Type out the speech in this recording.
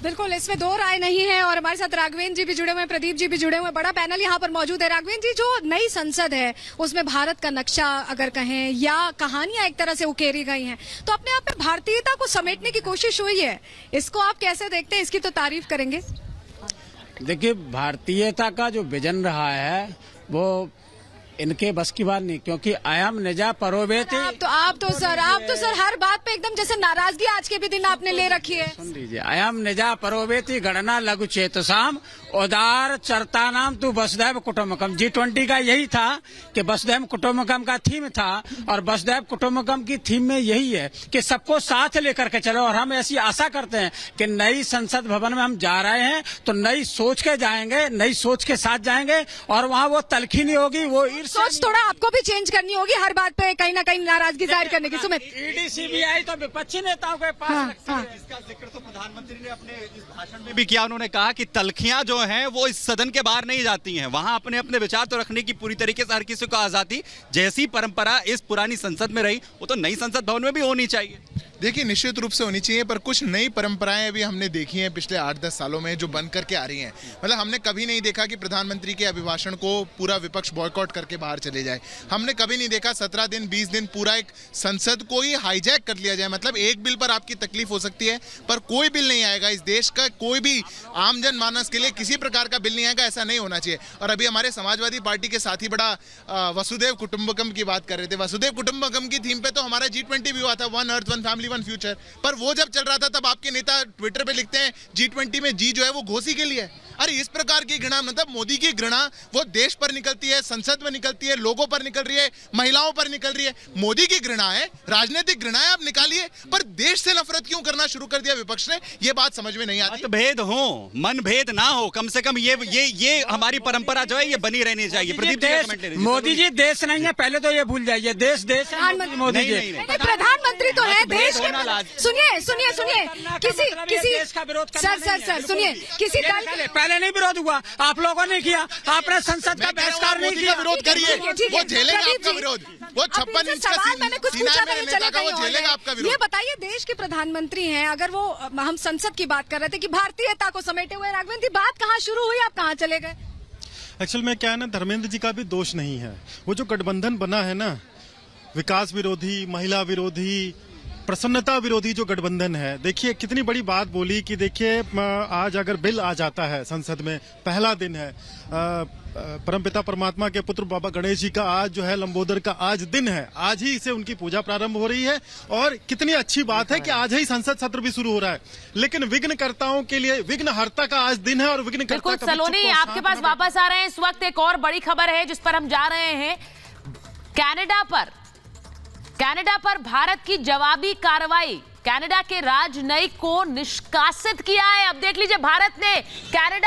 बिल्कुल, इसमें दो राय नहीं है। और हमारे साथ राघवेंद्र जी भी जुड़े हुए हैं, प्रदीप जी भी जुड़े हुए हैं। बड़ा पैनल यहाँ पर मौजूद है। राघवेंद्र जी, जो नई संसद है उसमें भारत का नक्शा अगर कहें या कहानियां एक तरह से उकेरी गई हैं, तो अपने आप में भारतीयता को समेटने की कोशिश हुई है। इसको आप कैसे देखते हैं? इसकी तो तारीफ करेंगे। देखिए, भारतीयता का जो विजन रहा है वो इनके बस की बात नहीं, क्योंकि अयम निजा परोवेति। आप तो सर हर बात पे एकदम जैसे नाराजगी आज के भी दिन आपने ले रखी है। सुन लीजिए, अयम निजा परोवेति गणना लघु चेतसाम उदार चरता नाम तू वसुधैव कुटुम्बकम। G20 का यही था कि वसुधैव कुटुम्बकम का थीम था, और वसुधैव कुटुम्बकम की थीम में यही है कि सबको साथ लेकर के चलो। और हम ऐसी आशा करते हैं कि नई संसद भवन में हम जा रहे हैं तो नई सोच के जाएंगे, नई सोच के साथ जाएंगे, और वहाँ वो तलखी नहीं होगी, वो सोच थोड़ा आपको भी चेंज करनी होगी हर बात पे कहीं ना कहीं नाराजगी जाहिर करने की। सुमित, ईडी सीबीआई तो विपक्षी नेताओं के पास रखती है। इसका जिक्र तो प्रधानमंत्री ने अपने इस भाषण में भी किया। उन्होंने कहा कि तलखियां जो हैं वो इस सदन के बाहर नहीं जाती हैं, वहां अपने अपने विचार तो रखने की पूरी तरीके से हर किसी को आजादी। जैसी परंपरा इस पुरानी संसद में रही वो तो नई संसद भवन में भी होनी चाहिए। देखिए, निश्चित रूप से होनी चाहिए, पर कुछ नई परंपराएं अभी हमने देखी हैं पिछले 8-10 सालों में जो बन करके आ रही हैं। मतलब हमने कभी नहीं देखा कि प्रधानमंत्री के अभिभाषण को पूरा विपक्ष बॉयकॉट करके बाहर चले जाए। हमने कभी नहीं देखा 17 दिन 20 दिन पूरा एक संसद को ही हाईजैक कर लिया जाए। मतलब एक बिल पर आपकी तकलीफ हो सकती है पर कोई बिल नहीं आएगा। इस देश का कोई भी आम जनमानस के लिए किसी प्रकार का बिल नहीं आएगा, ऐसा नहीं होना चाहिए। और अभी हमारे समाजवादी पार्टी के साथी बड़ा वसुधैव कुटुंबकम की बात कर रहे थे। वसुधैव कुटुंबकम की थीम पे तो हमारा G20 भी हुआ था, one earth one family one future. पर वो जब चल रहा था तब आपके नेता ट्विटर पे लिखते हैं G20 में जी जो है वो घोसी के लिए है। अरे इस प्रकार की घृणा, मतलब मोदी की घृणा वो देश पर निकलती है, संसद में निकलती है, लोगों पर निकल रही है, महिलाओं पर निकल रही है। मोदी की घृणा है, राजनीतिक घृणा है, आप निकालिए, पर देश से नफरत क्यों करना शुरू कर दिया विपक्ष ने, ये बात समझ में नहीं आती। मतभेद हो, मन भेद ना हो, कम से कम ये हमारी परंपरा जो है ये बनी रहनी चाहिए। प्रदीप जी, मोदी जी देश नहीं है, पहले तो ये भूल जाइए। देश मोदी जी प्रधानमंत्री तो है देश के। सुनिए किसी सर सुनिए, किसी दल पहले नहीं विरोध हुआ, आप लोगों ने किया, आपने संसद का बहिष्कार नहीं किया। विरोध करिए, वो झेलेगा आपका विरोध। वो 56 इंच का मैंने कुछ पूछा नहीं, चले गए। वो झेलेगा आपका विरोध। ये बताइए, देश के प्रधानमंत्री हैं, अगर वो हम संसद की बात कर रहे थे कि भारतीयता को समेटे हुए, राघवेंद्र जी बात कहाँ शुरू हुई, आप कहाँ चले गए? एक्चुअल में क्या है ना, धर्मेंद्र जी का भी दोष नहीं है। वो जो गठबंधन बना है ना, विकास विरोधी, महिला विरोधी, प्रसन्नता विरोधी जो गठबंधन है, देखिए कितनी बड़ी बात बोली कि देखिए आज अगर बिल आ जाता है संसद में, पहला दिन है, परमपिता परमात्मा के पुत्र बाबा गणेश जी का आज जो है लंबोदर का आज दिन है, आज ही से उनकी पूजा प्रारंभ हो रही है। और कितनी अच्छी बात है कि आज ही संसद सत्र भी शुरू हो रहा है। लेकिन विघ्नकर्ताओं के लिए विघ्नहर्ता का आज दिन है, और विघ्नकर्ता का सलोनी आपके पास वापस आ रहे हैं। इस वक्त एक और बड़ी खबर है जिस पर हम जा रहे हैं। कनाडा पर भारत की जवाबी कार्रवाई, कनाडा के राजनयिक को निष्कासित किया है। अब देख लीजिए, भारत ने कनाडा